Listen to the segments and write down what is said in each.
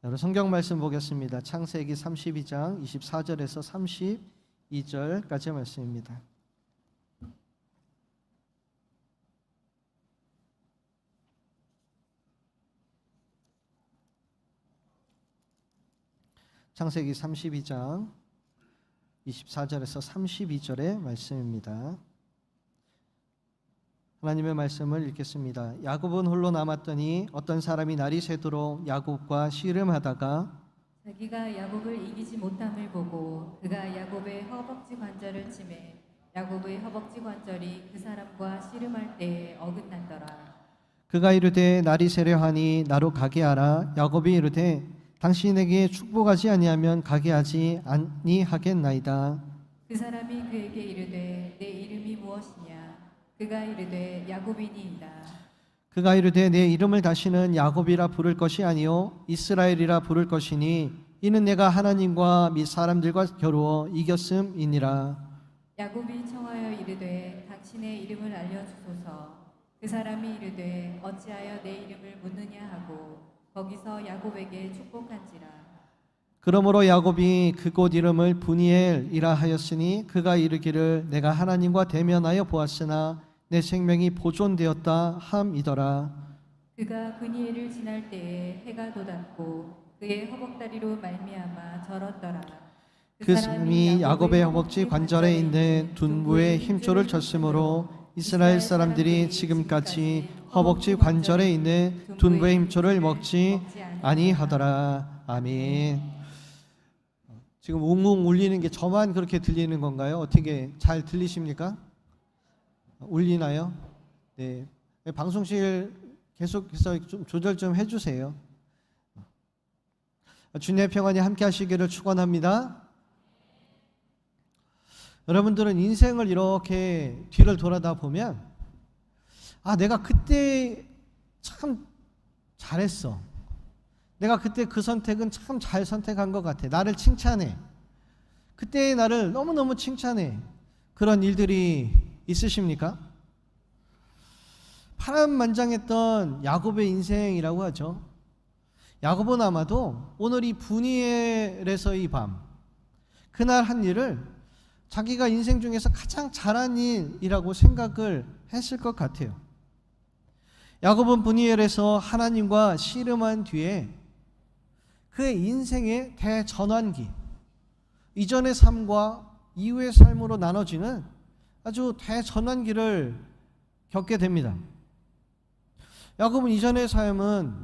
여러분 성경 말씀 보겠습니다. 창세기 32장 24절에서 32절까지 말씀입니다. 창세기 32장 24절에서 32절의 말씀입니다. 하나님의 말씀을 읽겠습니다. 야곱은 홀로 남았더니 어떤 사람이 날이 새도록 야곱과 씨름하다가 자기가 야곱을 이기지 못함을 보고 그가 야곱의 허벅지 관절을 치매 야곱의 허벅지 관절이 그 사람과 씨름할 때에 어긋난더라. 그가 이르되 날이 새려 하니 나로 가게 하라. 야곱이 이르되 당신에게 축복하지 아니하면 가게 하지 아니하겠나이다. 그 사람이 그에게 이르되 내 이름이 무엇이냐? 그가 이르되 야곱이니이다. 그가 이르되 내 이름을 다시는 야곱이라 부를 것이 아니요 이스라엘이라 부를 것이니 이는 내가 하나님과 및 사람들과 겨루어 이겼음이니라. 야곱이 청하여 이르되 당신의 이름을 알려주소서. 그 사람이 이르되 어찌하여 내 이름을 묻느냐 하고 거기서 야곱에게 축복한지라. 그러므로 야곱이 그곳 이름을 브니엘이라 하였으니 그가 이르기를 내가 하나님과 대면하여 보았으나 내 생명이 보존되었다 함이더라. 그가 브니엘을 지날 때에 해가 돋았고 그의 허벅다리로 말미암아 절었더라. 그 사람이 야곱의 허벅지 관절에 있는 둔부의 힘줄을 쳤으므로 이스라엘 사람들이 지금까지 허벅지 관절에 있는 둔부의 힘줄을 먹지 아니하더라. 아멘. 지금 웅웅 울리는 게 저만 그렇게 들리는 건가요? 어떻게 잘 들리십니까? 울리나요? 네. 방송실 계속해서 좀 조절 좀 해주세요. 주님의 평안이 함께 하시기를 축원합니다. 여러분들은 인생을 이렇게 뒤를 돌아다 보면 내가 그때 참 잘했어. 내가 그때 그 선택은 참 잘 선택한 것 같아. 나를 칭찬해. 그때의 나를 너무너무 칭찬해. 그런 일들이 있으십니까? 파란만장했던 야곱의 인생이라고 하죠. 야곱은 아마도 오늘 이 브니엘에서의 밤, 그날 한 일을 자기가 인생 중에서 가장 잘한 일이라고 생각을 했을 것 같아요. 야곱은 브니엘에서 하나님과 씨름한 뒤에 그의 인생의 대전환기, 이전의 삶과 이후의 삶으로 나눠지는 아주 대전환기를 겪게 됩니다. 야곱은 이전의 삶은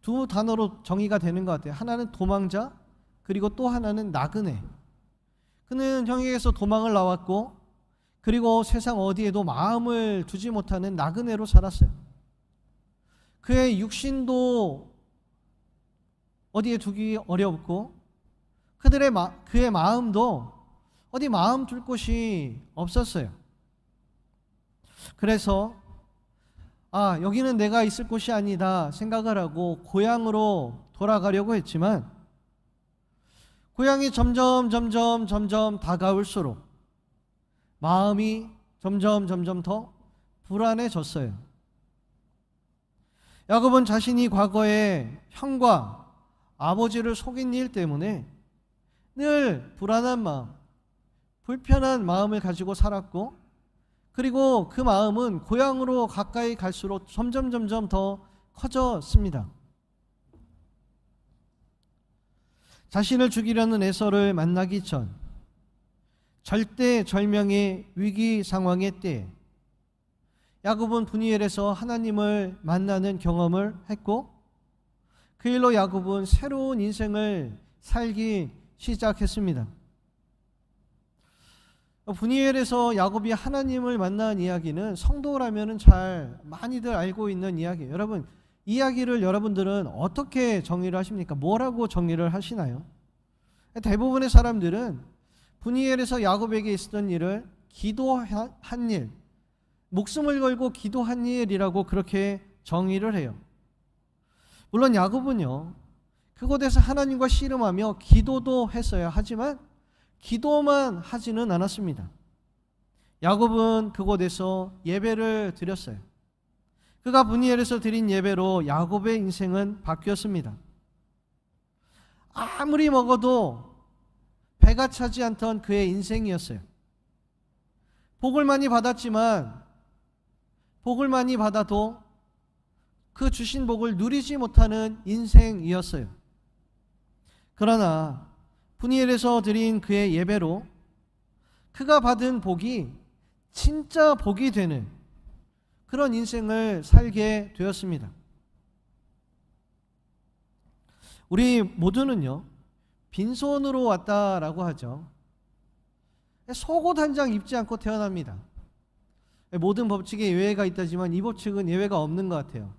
두 단어로 정의가 되는 것 같아요. 하나는 도망자, 그리고 또 하나는 나그네. 그는 형에게서 도망을 나왔고 그리고 세상 어디에도 마음을 두지 못하는 나그네로 살았어요. 그의 육신도 어디에 두기 어렵고 그의 마음도 어디 마음 둘 곳이 없었어요. 그래서 여기는 내가 있을 곳이 아니다 생각을 하고 고향으로 돌아가려고 했지만 고향이 점점 다가올수록 마음이 점점 더 불안해졌어요. 야곱은 자신이 과거에 형과 아버지를 속인 일 때문에 늘 불안한 마음, 불편한 마음을 가지고 살았고 그리고 그 마음은 고향으로 가까이 갈수록 점점 더 커졌습니다. 자신을 죽이려는 에서를 만나기 전 절대절명의 위기 상황의 때 야곱은 브니엘에서 하나님을 만나는 경험을 했고 그 일로 야곱은 새로운 인생을 살기 시작했습니다. 브니엘에서 야곱이 하나님을 만난 이야기는 성도라면 잘 많이들 알고 있는 이야기예요. 여러분, 이야기를 여러분들은 어떻게 정의를 하십니까? 뭐라고 정의를 하시나요? 대부분의 사람들은 브니엘에서 야곱에게 있었던 일을 기도한 일, 목숨을 걸고 기도한 일이라고 그렇게 정의를 해요. 물론 야곱은요, 그곳에서 하나님과 씨름하며 기도도 했어야 하지만 기도만 하지는 않았습니다. 야곱은 그곳에서 예배를 드렸어요. 그가 브니엘에서 드린 예배로 야곱의 인생은 바뀌었습니다. 아무리 먹어도 배가 차지 않던 그의 인생이었어요. 복을 많이 받았지만 복을 많이 받아도 그 주신 복을 누리지 못하는 인생이었어요. 그러나 푸니엘에서 드린 그의 예배로 그가 받은 복이 진짜 복이 되는 그런 인생을 살게 되었습니다. 우리 모두는요, 빈손으로 왔다라고 하죠. 속옷 한 장 입지 않고 태어납니다. 모든 법칙에 예외가 있다지만 이 법칙은 예외가 없는 것 같아요.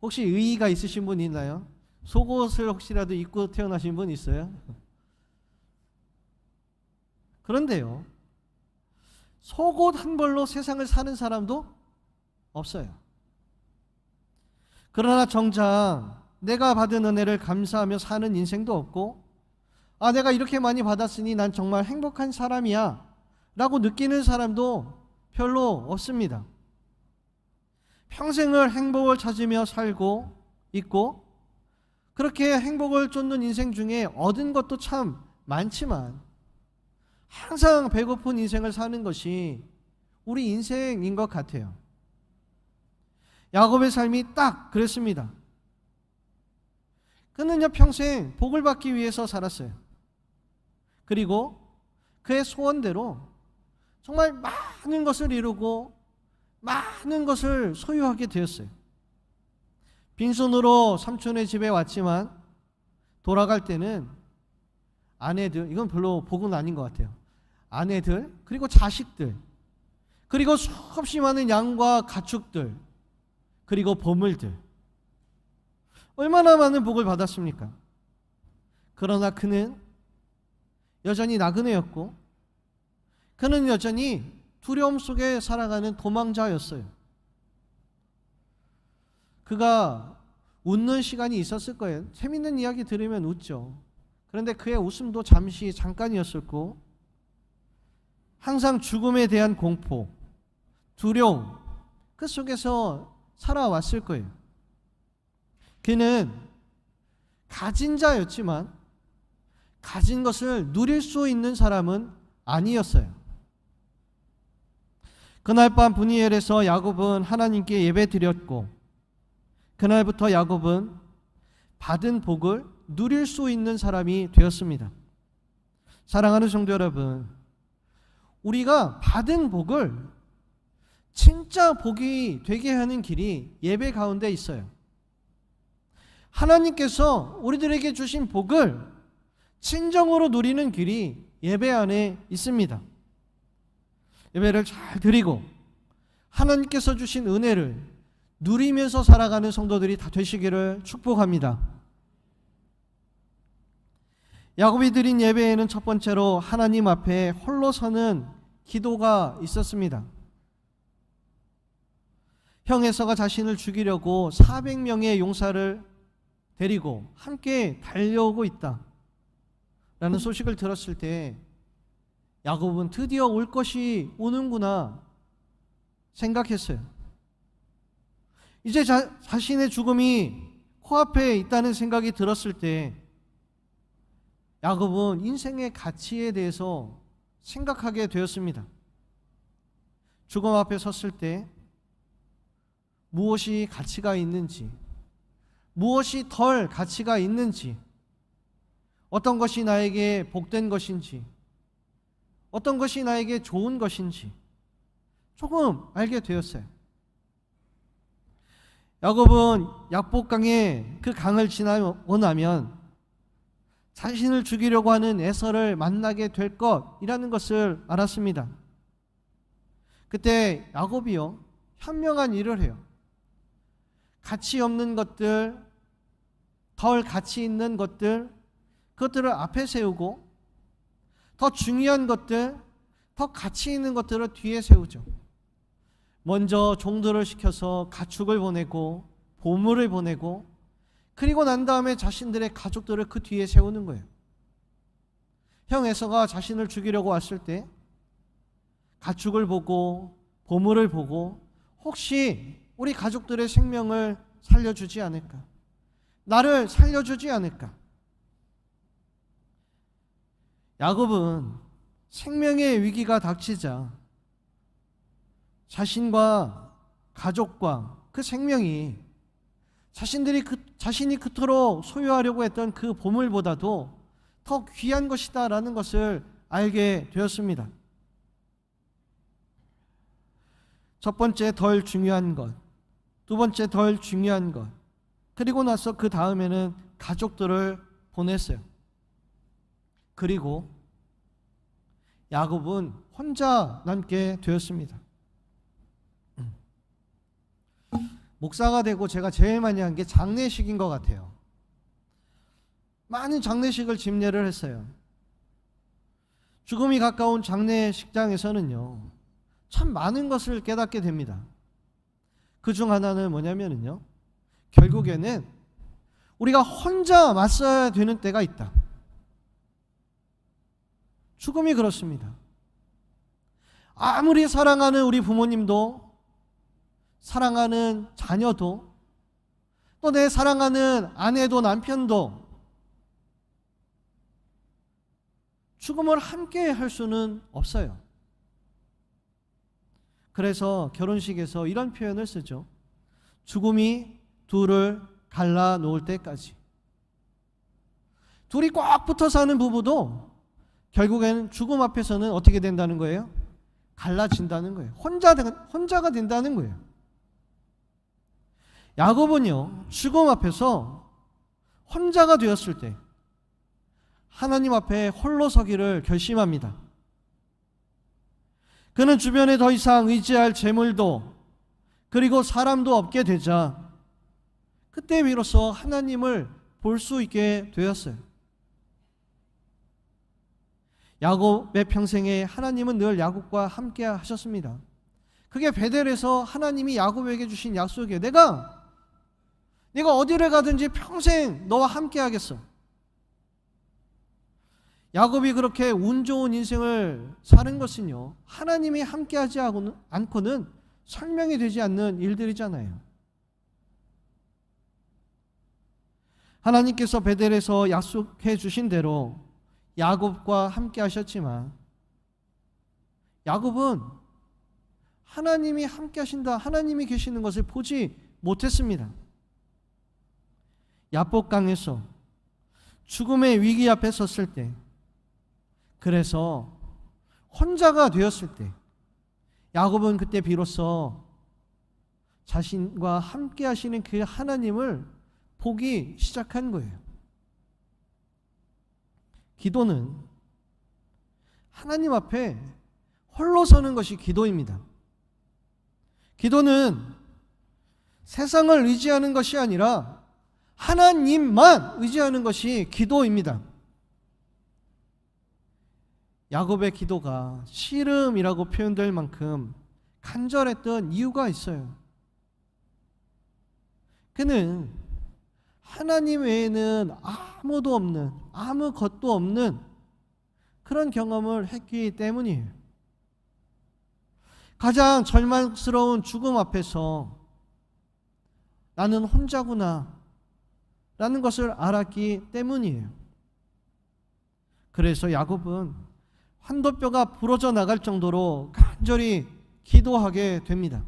혹시 의의가 있으신 분 있나요? 속옷을 혹시라도 입고 태어나신 분 있어요? 그런데요, 속옷 한 벌로 세상을 사는 사람도 없어요. 그러나 정작 내가 받은 은혜를 감사하며 사는 인생도 없고, 내가 이렇게 많이 받았으니 난 정말 행복한 사람이야 라고 느끼는 사람도 별로 없습니다. 평생을 행복을 찾으며 살고 있고, 그렇게 행복을 쫓는 인생 중에 얻은 것도 참 많지만 항상 배고픈 인생을 사는 것이 우리 인생인 것 같아요. 야곱의 삶이 딱 그랬습니다. 그는요, 평생 복을 받기 위해서 살았어요. 그리고 그의 소원대로 정말 많은 것을 이루고 많은 것을 소유하게 되었어요. 빈손으로 삼촌의 집에 왔지만 돌아갈 때는 아내들, 이건 별로 복은 아닌 것 같아요. 아내들, 그리고 자식들, 그리고 수없이 많은 양과 가축들, 그리고 보물들, 얼마나 많은 복을 받았습니까? 그러나 그는 여전히 나그네였고, 그는 여전히 두려움 속에 살아가는 도망자였어요. 그가 웃는 시간이 있었을 거예요. 재밌는 이야기 들으면 웃죠. 그런데 그의 웃음도 잠깐이었었고, 항상 죽음에 대한 공포, 두려움, 그 속에서 살아왔을 거예요. 그는 가진 자였지만 가진 것을 누릴 수 있는 사람은 아니었어요. 그날 밤 브니엘에서 야곱은 하나님께 예배드렸고, 그날부터 야곱은 받은 복을 누릴 수 있는 사람이 되었습니다. 사랑하는 성도 여러분, 우리가 받은 복을 진짜 복이 되게 하는 길이 예배 가운데 있어요. 하나님께서 우리들에게 주신 복을 진정으로 누리는 길이 예배 안에 있습니다. 예배를 잘 드리고 하나님께서 주신 은혜를 누리면서 살아가는 성도들이 다 되시기를 축복합니다. 야곱이 드린 예배에는 첫 번째로 하나님 앞에 홀로 서는 기도가 있었습니다. 형 에서가 자신을 죽이려고 400명의 용사를 데리고 함께 달려오고 있다 라는 소식을 들었을 때 야곱은 드디어 올 것이 오는구나 생각했어요. 이제 자신의 죽음이 코앞에 있다는 생각이 들었을 때 야곱은 인생의 가치에 대해서 생각하게 되었습니다. 죽음 앞에 섰을 때 무엇이 가치가 있는지, 무엇이 덜 가치가 있는지, 어떤 것이 나에게 복된 것인지, 어떤 것이 나에게 좋은 것인지 조금 알게 되었어요. 야곱은 약복강의 그 강을 지나고 나면 자신을 죽이려고 하는 에서를 만나게 될 것이라는 것을 알았습니다. 그때 야곱이요, 현명한 일을 해요. 가치 없는 것들, 덜 가치 있는 것들, 그것들을 앞에 세우고 더 중요한 것들, 더 가치 있는 것들을 뒤에 세우죠. 먼저 종들을 시켜서 가축을 보내고 보물을 보내고, 그리고 난 다음에 자신들의 가족들을 그 뒤에 세우는 거예요. 형 에서가 자신을 죽이려고 왔을 때 가축을 보고 보물을 보고, 혹시 우리 가족들의 생명을 살려주지 않을까, 나를 살려주지 않을까, 야곱은 생명의 위기가 닥치자 자신과 가족과 그 생명이 자신이 그토록 소유하려고 했던 그 보물보다도 더 귀한 것이다라는 것을 알게 되었습니다. 첫 번째 덜 중요한 것, 두 번째 덜 중요한 것, 그리고 나서 그 다음에는 가족들을 보냈어요. 그리고 야곱은 혼자 남게 되었습니다. 목사가 되고 제가 제일 많이 한 게 장례식인 것 같아요. 많은 장례식을 집례를 했어요. 죽음이 가까운 장례식장에서는요, 참 많은 것을 깨닫게 됩니다. 그 중 하나는 뭐냐면요, 결국에는 우리가 혼자 맞서야 되는 때가 있다. 죽음이 그렇습니다. 아무리 사랑하는 우리 부모님도, 사랑하는 자녀도, 또 내 사랑하는 아내도 남편도 죽음을 함께 할 수는 없어요. 그래서 결혼식에서 이런 표현을 쓰죠. 죽음이 둘을 갈라 놓을 때까지. 둘이 꽉 붙어 사는 부부도 결국에는 죽음 앞에서는 어떻게 된다는 거예요? 갈라진다는 거예요. 혼자가 된다는 거예요. 야곱은요, 죽음 앞에서 혼자가 되었을 때 하나님 앞에 홀로 서기를 결심합니다. 그는 주변에 더 이상 의지할 재물도 그리고 사람도 없게 되자 그때 비로소 하나님을 볼 수 있게 되었어요. 야곱의 평생에 하나님은 늘 야곱과 함께 하셨습니다. 그게 베델에서 하나님이 야곱에게 주신 약속이에요. 내가 어디를 가든지 평생 너와 함께 하겠어. 야곱이 그렇게 운 좋은 인생을 사는 것은요, 하나님이 함께하지 않고는 설명이 되지 않는 일들이잖아요. 하나님께서 베델에서 약속해 주신 대로 야곱과 함께 하셨지만 야곱은 하나님이 함께 하신다, 하나님이 계시는 것을 보지 못했습니다. 야복강에서 죽음의 위기 앞에 섰을 때, 그래서 혼자가 되었을 때 야곱은 그때 비로소 자신과 함께 하시는 그 하나님을 보기 시작한 거예요. 기도는 하나님 앞에 홀로 서는 것이 기도입니다. 기도는 세상을 의지하는 것이 아니라 하나님만 의지하는 것이 기도입니다. 야곱의 기도가 씨름이라고 표현될 만큼 간절했던 이유가 있어요. 그는 하나님 외에는 아무도 없는, 아무것도 없는 그런 경험을 했기 때문이에요. 가장 절망스러운 죽음 앞에서 나는 혼자구나 라는 것을 알았기 때문이에요. 그래서 야곱은 환도뼈가 부러져 나갈 정도로 간절히 기도하게 됩니다.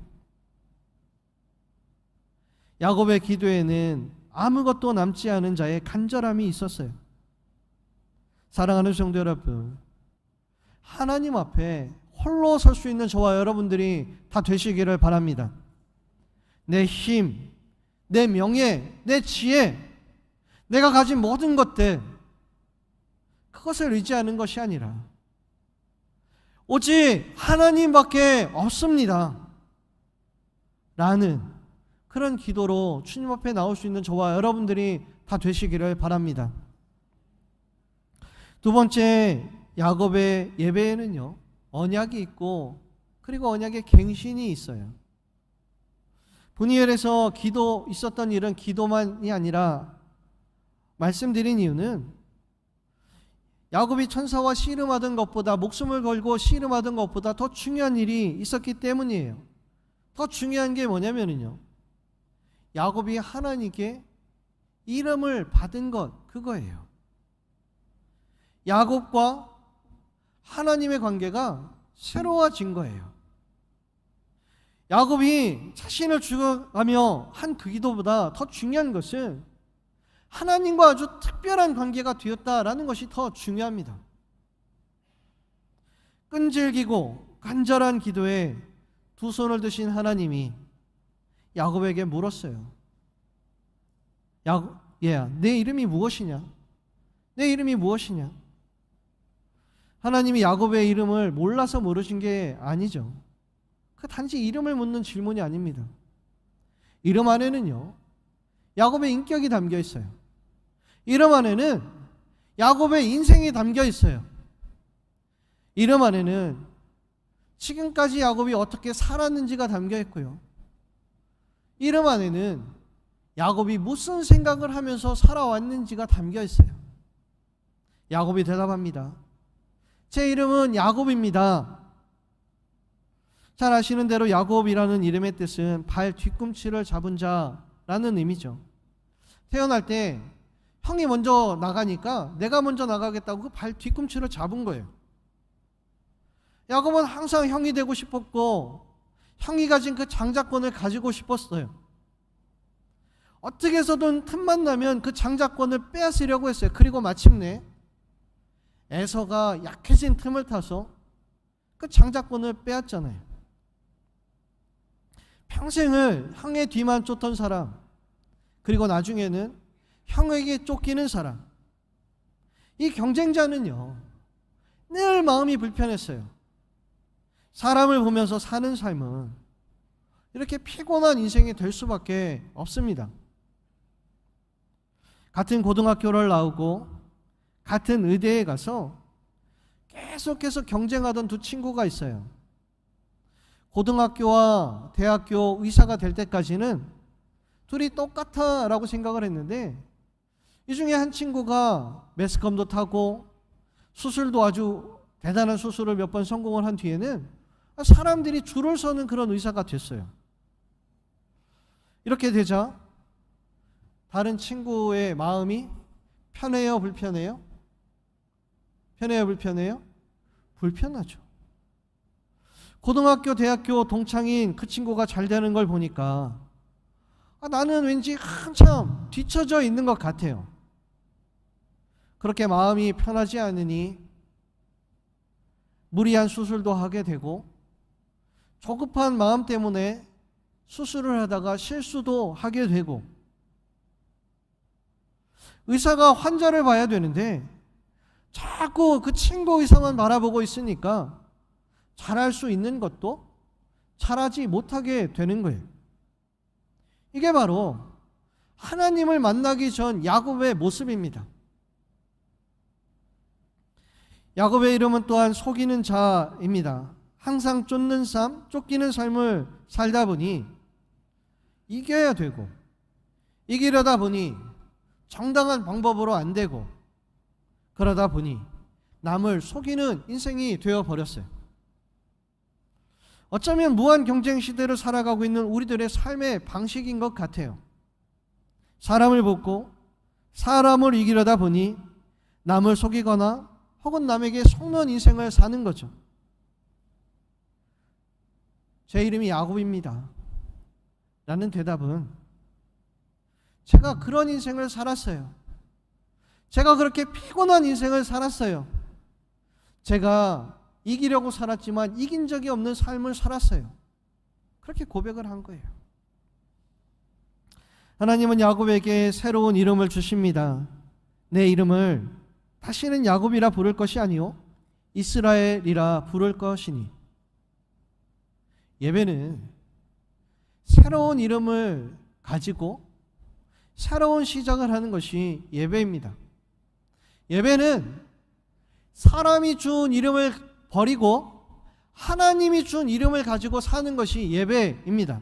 야곱의 기도에는 아무것도 남지 않은 자의 간절함이 있었어요. 사랑하는 성도 여러분, 하나님 앞에 홀로 설 수 있는 저와 여러분들이 다 되시기를 바랍니다. 내 힘, 내 명예, 내 지혜, 내가 가진 모든 것들, 그것을 의지하는 것이 아니라 오직 하나님밖에 없습니다 라는 그런 기도로 주님 앞에 나올 수 있는 저와 여러분들이 다 되시기를 바랍니다. 두 번째, 야곱의 예배에는요, 언약이 있고 그리고 언약의 갱신이 있어요. 분이엘에서 있었던 일은 기도만이 아니라 말씀드린 이유는 야곱이 천사와 씨름하던 것보다, 목숨을 걸고 씨름하던 것보다 더 중요한 일이 있었기 때문이에요. 더 중요한 게 뭐냐면요, 야곱이 하나님께 이름을 받은 것, 그거예요. 야곱과 하나님의 관계가 새로워진 거예요. 야곱이 자신을 죽어가며 한 그 기도보다 더 중요한 것은 하나님과 아주 특별한 관계가 되었다라는 것이 더 중요합니다. 끈질기고 간절한 기도에 두 손을 드신 하나님이 야곱에게 물었어요. 얘야, 내 이름이 무엇이냐? 내 이름이 무엇이냐? 하나님이 야곱의 이름을 몰라서 물으신 게 아니죠. 그 단지 이름을 묻는 질문이 아닙니다. 이름 안에는요, 야곱의 인격이 담겨 있어요. 이름 안에는 야곱의 인생이 담겨 있어요. 이름 안에는 지금까지 야곱이 어떻게 살았는지가 담겨 있고요. 이름 안에는 야곱이 무슨 생각을 하면서 살아왔는지가 담겨 있어요. 야곱이 대답합니다. 제 이름은 야곱입니다. 잘 아시는 대로 야곱이라는 이름의 뜻은 발 뒤꿈치를 잡은 자라는 의미죠. 태어날 때 형이 먼저 나가니까 내가 먼저 나가겠다고 그 발 뒤꿈치를 잡은 거예요. 야곱은 항상 형이 되고 싶었고 형이 가진 그 장자권을 가지고 싶었어요. 어떻게 해서든 틈만 나면 그 장자권을 빼앗으려고 했어요. 그리고 마침내 에서가 약해진 틈을 타서 그 장자권을 빼앗잖아요. 평생을 형의 뒤만 쫓던 사람, 그리고 나중에는 형에게 쫓기는 사람, 이 경쟁자는요 늘 마음이 불편했어요. 사람을 보면서 사는 삶은 이렇게 피곤한 인생이 될 수밖에 없습니다. 같은 고등학교를 나오고 같은 의대에 가서 계속해서 경쟁하던 두 친구가 있어요. 고등학교와 대학교 의사가 될 때까지는 둘이 똑같아 라고 생각을 했는데, 이 중에 한 친구가 매스컴도 타고 수술도 아주 대단한 수술을 몇 번 성공을 한 뒤에는 사람들이 줄을 서는 그런 의사가 됐어요. 이렇게 되자 다른 친구의 마음이 편해요, 불편해요? 편해요, 불편해요? 불편하죠. 고등학교, 대학교 동창인 그 친구가 잘 되는 걸 보니까 나는 왠지 한참 뒤처져 있는 것 같아요. 그렇게 마음이 편하지 않으니 무리한 수술도 하게 되고, 조급한 마음 때문에 수술을 하다가 실수도 하게 되고, 의사가 환자를 봐야 되는데 자꾸 그 친구 의사만 바라보고 있으니까 잘할 수 있는 것도 잘하지 못하게 되는 거예요. 이게 바로 하나님을 만나기 전 야곱의 모습입니다. 야곱의 이름은 또한 속이는 자입니다. 항상 쫓는 삶, 쫓기는 삶을 살다 보니 이겨야 되고, 이기려다 보니 정당한 방법으로 안 되고, 그러다 보니 남을 속이는 인생이 되어버렸어요. 어쩌면 무한 경쟁 시대를 살아가고 있는 우리들의 삶의 방식인 것 같아요. 사람을 돕고 사람을 이기려다 보니 남을 속이거나 혹은 남에게 속는 인생을 사는 거죠. 제 이름이 야곱입니다 라는 대답은 제가 그런 인생을 살았어요. 제가 그렇게 피곤한 인생을 살았어요. 제가 이기려고 살았지만 이긴 적이 없는 삶을 살았어요. 그렇게 고백을 한 거예요. 하나님은 야곱에게 새로운 이름을 주십니다. 내 이름을 다시는 야곱이라 부를 것이 아니요 이스라엘이라 부를 것이니. 예배는 새로운 이름을 가지고 새로운 시작을 하는 것이 예배입니다. 예배는 사람이 준 이름을 버리고 하나님이 준 이름을 가지고 사는 것이 예배입니다.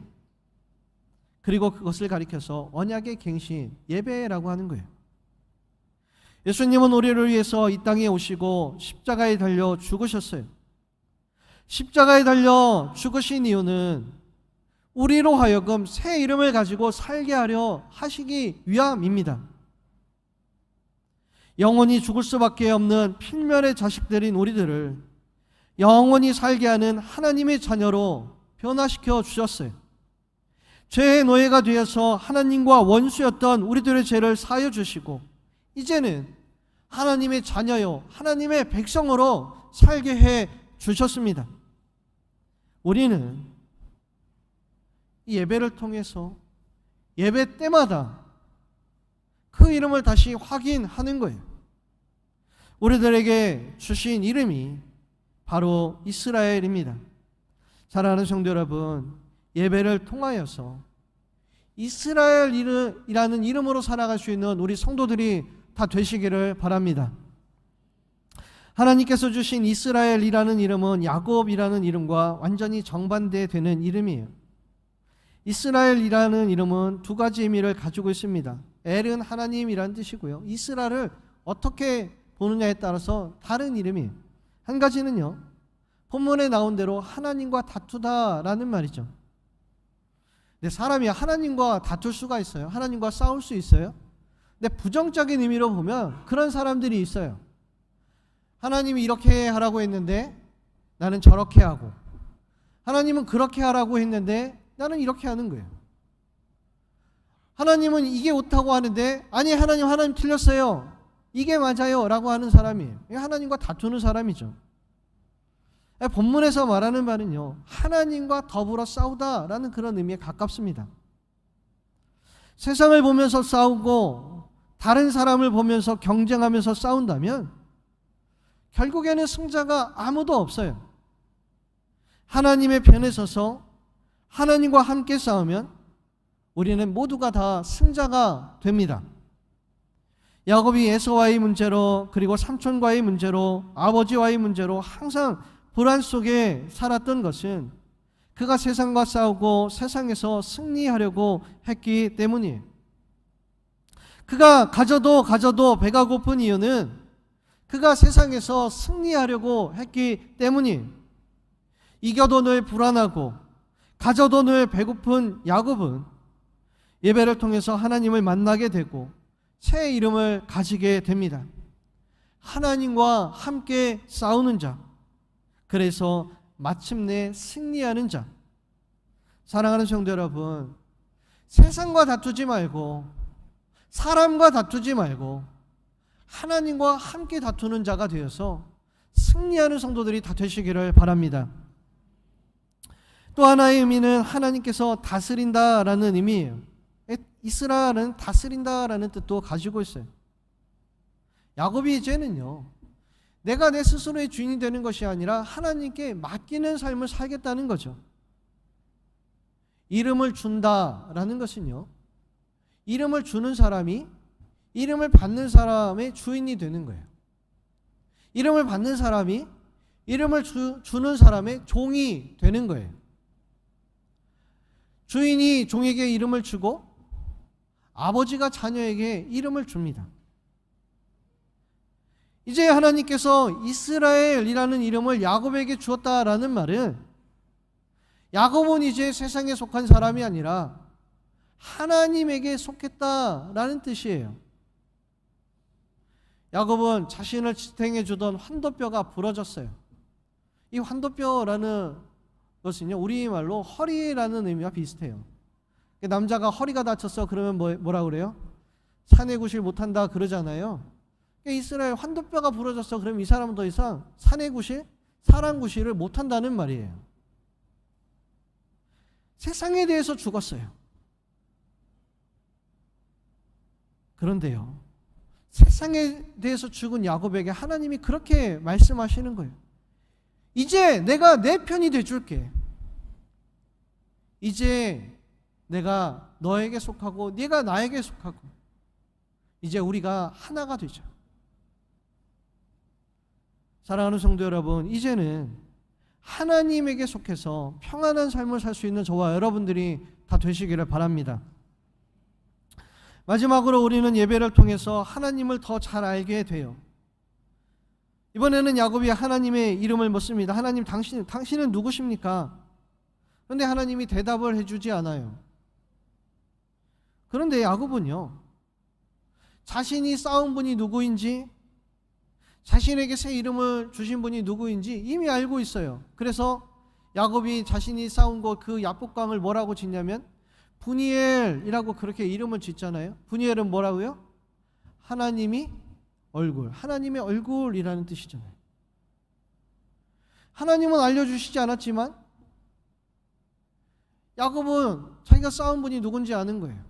그리고 그것을 가리켜서 언약의 갱신, 예배라고 하는 거예요. 예수님은 우리를 위해서 이 땅에 오시고 십자가에 달려 죽으셨어요. 십자가에 달려 죽으신 이유는 우리로 하여금 새 이름을 가지고 살게 하려 하시기 위함입니다. 영원히 죽을 수밖에 없는 필멸의 자식들인 우리들을 영원히 살게 하는 하나님의 자녀로 변화시켜 주셨어요. 죄의 노예가 되어서 하나님과 원수였던 우리들의 죄를 사하여 주시고 이제는 하나님의 자녀요 하나님의 백성으로 살게 해 주셨습니다. 우리는 이 예배를 통해서 예배 때마다 그 이름을 다시 확인하는 거예요. 우리들에게 주신 이름이 바로 이스라엘입니다. 사랑하는 성도 여러분, 예배를 통하여서 이스라엘이라는 이름으로 살아갈 수 있는 우리 성도들이 다 되시기를 바랍니다. 하나님께서 주신 이스라엘이라는 이름은 야곱이라는 이름과 완전히 정반대되는 이름이에요. 이스라엘이라는 이름은 두 가지 의미를 가지고 있습니다. 엘은 하나님이라는 뜻이고요. 이스라엘을 어떻게 보느냐에 따라서 다른 이름이에요. 한 가지는요, 본문에 나온 대로 하나님과 다투다라는 말이죠. 근데 사람이 하나님과 다툴 수가 있어요? 하나님과 싸울 수 있어요? 근데 부정적인 의미로 보면 그런 사람들이 있어요. 하나님이 이렇게 하라고 했는데 나는 저렇게 하고, 하나님은 그렇게 하라고 했는데 나는 이렇게 하는 거예요. 하나님은 이게 옳다고 하는데 아니 하나님 틀렸어요, 이게 맞아요 라고 하는 사람이에요. 하나님과 다투는 사람이죠. 본문에서 말하는 말은요, 하나님과 더불어 싸우다라는 그런 의미에 가깝습니다. 세상을 보면서 싸우고 다른 사람을 보면서 경쟁하면서 싸운다면 결국에는 승자가 아무도 없어요. 하나님의 편에 서서 하나님과 함께 싸우면 우리는 모두가 다 승자가 됩니다. 야곱이 에서와의 문제로, 그리고 삼촌과의 문제로, 아버지와의 문제로 항상 불안 속에 살았던 것은 그가 세상과 싸우고 세상에서 승리하려고 했기 때문이에요. 그가 가져도 배가 고픈 이유는 그가 세상에서 승리하려고 했기 때문이에요. 이겨도 늘 불안하고 가져도 늘 배고픈 야곱은 예배를 통해서 하나님을 만나게 되고 새 이름을 가지게 됩니다. 하나님과 함께 싸우는 자, 그래서 마침내 승리하는 자. 사랑하는 성도 여러분, 세상과 다투지 말고 사람과 다투지 말고 하나님과 함께 다투는 자가 되어서 승리하는 성도들이 다 되시기를 바랍니다. 또 하나의 의미는 하나님께서 다스린다라는 의미예요. 이스라엘은 다스린다라는 뜻도 가지고 있어요. 야곱이 이제는요, 내가 내 스스로의 주인이 되는 것이 아니라 하나님께 맡기는 삶을 살겠다는 거죠. 이름을 준다라는 것은요, 이름을 주는 사람이 이름을 받는 사람의 주인이 되는 거예요. 이름을 받는 사람이 이름을 주는 사람의 종이 되는 거예요. 주인이 종에게 이름을 주고 아버지가 자녀에게 이름을 줍니다. 이제 하나님께서 이스라엘이라는 이름을 야곱에게 주었다라는 말은 야곱은 이제 세상에 속한 사람이 아니라 하나님에게 속했다라는 뜻이에요. 야곱은 자신을 지탱해 주던 환도뼈가 부러졌어요. 이 환도뼈라는 것은요, 우리말로 허리라는 의미와 비슷해요. 남자가 허리가 다쳤어 그러면 뭐라 그래요? 사내구실 못한다 그러잖아요. 이스라엘 환도뼈가 부러졌어 그러면 이 사람은 더 이상 사내구실, 사랑구실을 못한다는 말이에요. 세상에 대해서 죽었어요. 그런데요, 세상에 대해서 죽은 야곱에게 하나님이 그렇게 말씀하시는 거예요. 이제 내가 내 편이 돼줄게. 이제 내가 너에게 속하고 네가 나에게 속하고 이제 우리가 하나가 되자. 사랑하는 성도 여러분, 이제는 하나님에게 속해서 평안한 삶을 살 수 있는 저와 여러분들이 다 되시기를 바랍니다. 마지막으로 우리는 예배를 통해서 하나님을 더 잘 알게 돼요. 이번에는 야곱이 하나님의 이름을 묻습니다. 하나님, 당신은 누구십니까? 그런데 하나님이 대답을 해주지 않아요. 그런데 야곱은요, 자신이 쌓은 분이 누구인지, 자신에게 새 이름을 주신 분이 누구인지 이미 알고 있어요. 그래서 야곱이 자신이 쌓은 곳 그 야복강을 뭐라고 짓냐면 분이엘이라고 그렇게 이름을 짓잖아요. 분이엘은 뭐라고요? 하나님이 얼굴, 하나님의 얼굴이라는 뜻이잖아요. 하나님은 알려주시지 않았지만 야곱은 자기가 쌓은 분이 누군지 아는 거예요.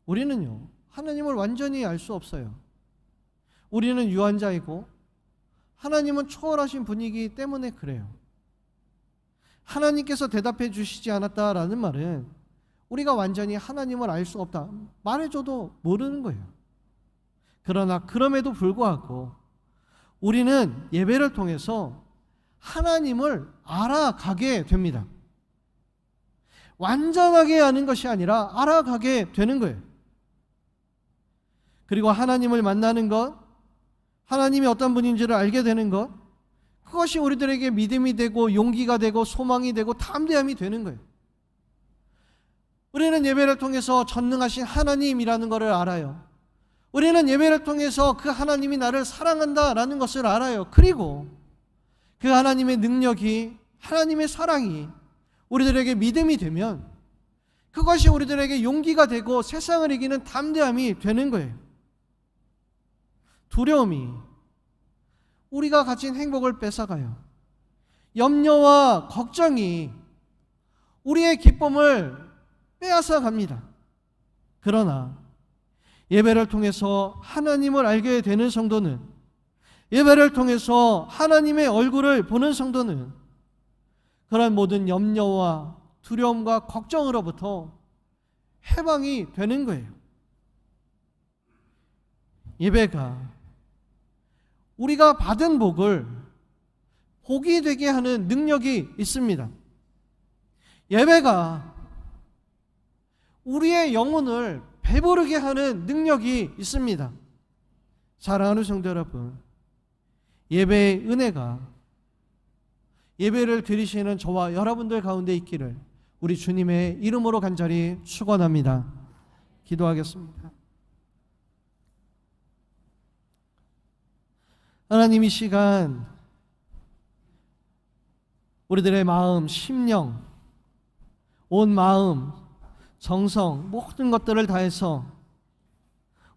우리는요, 하나님을 완전히 알 수 없어요. 우리는 유한자이고 하나님은 초월하신 분이기 때문에 그래요. 하나님께서 대답해 주시지 않았다라는 말은 우리가 완전히 하나님을 알 수 없다, 말해줘도 모르는 거예요. 그러나 그럼에도 불구하고 우리는 예배를 통해서 하나님을 알아가게 됩니다. 완전하게 아는 것이 아니라 알아가게 되는 거예요. 그리고 하나님을 만나는 것, 하나님이 어떤 분인지를 알게 되는 것, 그것이 우리들에게 믿음이 되고 용기가 되고 소망이 되고 담대함이 되는 거예요. 우리는 예배를 통해서 전능하신 하나님이라는 것을 알아요. 우리는 예배를 통해서 그 하나님이 나를 사랑한다라는 것을 알아요. 그리고 그 하나님의 능력이, 하나님의 사랑이 우리들에게 믿음이 되면 그것이 우리들에게 용기가 되고 세상을 이기는 담대함이 되는 거예요. 두려움이 우리가 가진 행복을 뺏어가요. 염려와 걱정이 우리의 기쁨을 빼앗아 갑니다. 그러나 예배를 통해서 하나님을 알게 되는 성도는, 예배를 통해서 하나님의 얼굴을 보는 성도는 그런 모든 염려와 두려움과 걱정으로부터 해방이 되는 거예요. 예배가 우리가 받은 복을 복이 되게 하는 능력이 있습니다. 예배가 우리의 영혼을 배부르게 하는 능력이 있습니다. 사랑하는 성도 여러분, 예배의 은혜가 예배를 드리시는 저와 여러분들 가운데 있기를 우리 주님의 이름으로 간절히 축원합니다. 기도하겠습니다. 하나님, 이 시간 우리들의 마음, 심령, 온 마음, 정성, 모든 것들을 다해서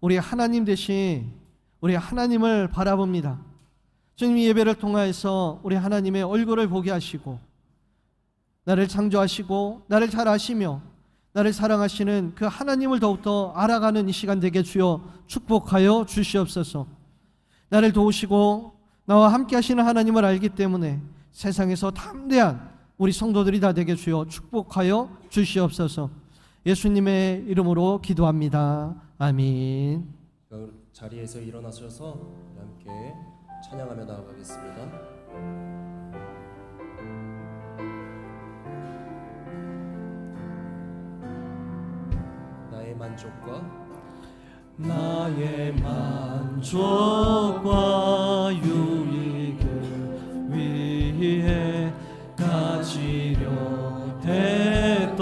우리 하나님 대신 우리 하나님을 바라봅니다. 주님, 예배를 통하여서 우리 하나님의 얼굴을 보게 하시고 나를 창조하시고 나를 잘 아시며 나를 사랑하시는 그 하나님을 더욱더 알아가는 이 시간 되게 주여 축복하여 주시옵소서. 나를 도우시고 나와 함께 하시는 하나님을 알기 때문에 세상에서 담대한 우리 성도들이 다 되게 주여 축복하여 주시옵소서. 예수님의 이름으로 기도합니다. 아멘. 자리에서 일어나셔서 함께 찬양하며 나아가겠습니다. 나의 만족과 유익을 위해 가지려 했던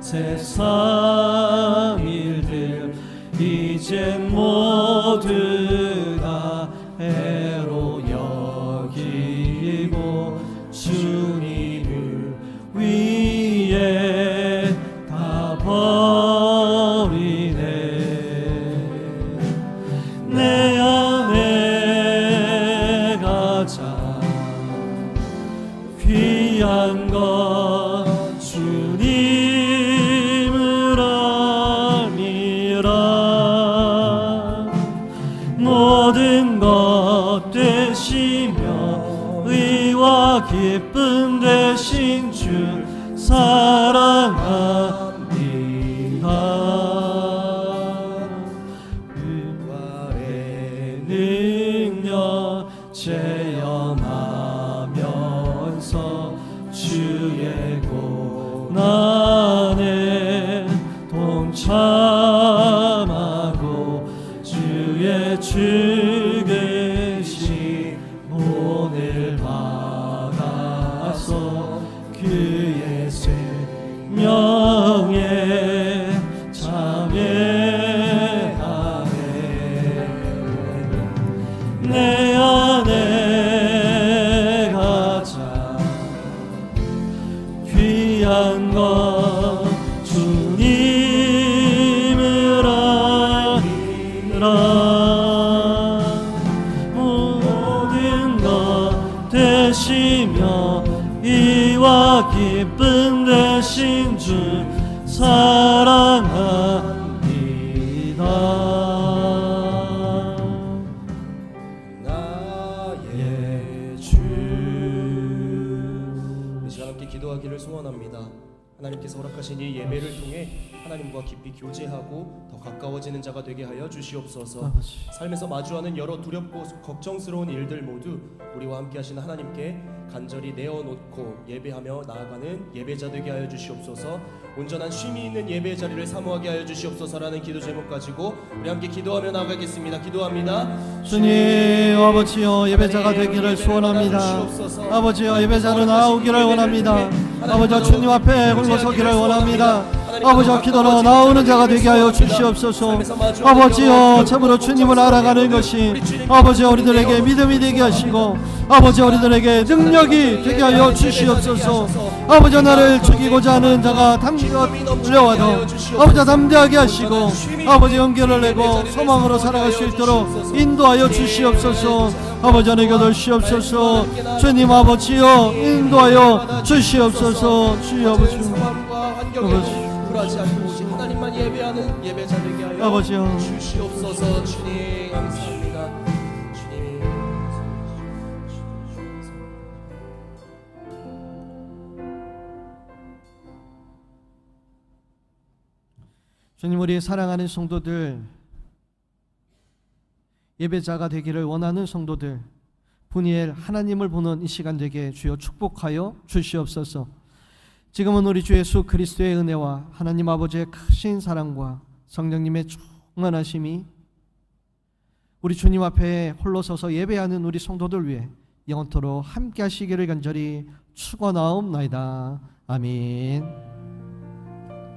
세상 일들 이젠 모두 다 해로 여기고 주님을 위해 다 버리네. 내 안에 가장 귀한 것 주님을 아니라 모든 것 되시며 의와 기쁨 되신 주 사랑합니다. 부활의 능력 체험하면서 주의 고난에 동참하고 주의 죽으신 오늘 받아서 그의 생명에 참여하네. 내 안에 가장 귀한 것 주님을 알리라. 모든 것 되시며 이와 기쁨 되신 주 사랑합니다. 나의 주. 이 시간 함께 기도하기를 소원합니다. 하나님께서 허락하신 이 예배를 통해 하나님과 깊이 교제하고 더 가까워지는 자가 되게 하여 주시옵소서. 아버지. 삶에서 마주하는 여러 두렵고 걱정스러운 일들 모두 우리와 함께 하신 하나님께 간절히 내어놓고 예배하며 나아가는 예배자 되게 하여 주시옵소서. 온전한 쉼이 있는 예배 자리를 사모하게 하여 주시옵소서라는 기도 제목 가지고 우리 함께 기도하며 나아가겠습니다. 기도합니다. 주님 아버지여 예배자가 되기를 소원합니다. 아버지여 예배자로 나오기를 원합니다. 아버지여 주님 앞에 홀로 서기를 원합니다. 아버지여 기도로 나오는 자가 되게 하여 주시옵소서. 아버지여 참으로 주님을 알아가는 것이 아버지여 우리들에게 믿음이 되게 하시고 아버지여 우리들에게 능력이 되게 하여 주시옵소서. 아버지여 나를 죽이고자 하는 자가 담겨들려와도 아버지여 담대하게 하시고 아버지 용기를 내고 소망으로 살아갈 수 있도록 인도하여 주시옵소서. 아버지 내 곁을 주시옵소서. 주님 아버지여 인도하여 주시옵소서. 주여 아버지 굴하지 않고 오직 하나님만 예배하는 예배자 되게 하여 아버지여 주시옵소서. 주님 감사합니다. 주님 주님 우리 사랑하는 성도들 예배자가 되기를 원하는 성도들 분이엘 하나님을 보는 이 시간 되게 주여 축복하여 주시옵소서. 지금은 우리 주 예수 그리스도의 은혜와 하나님 아버지의 크신 사랑과 성령님의 충만하심이 우리 주님 앞에 홀로 서서 예배하는 우리 성도들 위해 영원토록 함께 하시기를 간절히 축원하옵나이다. 아멘.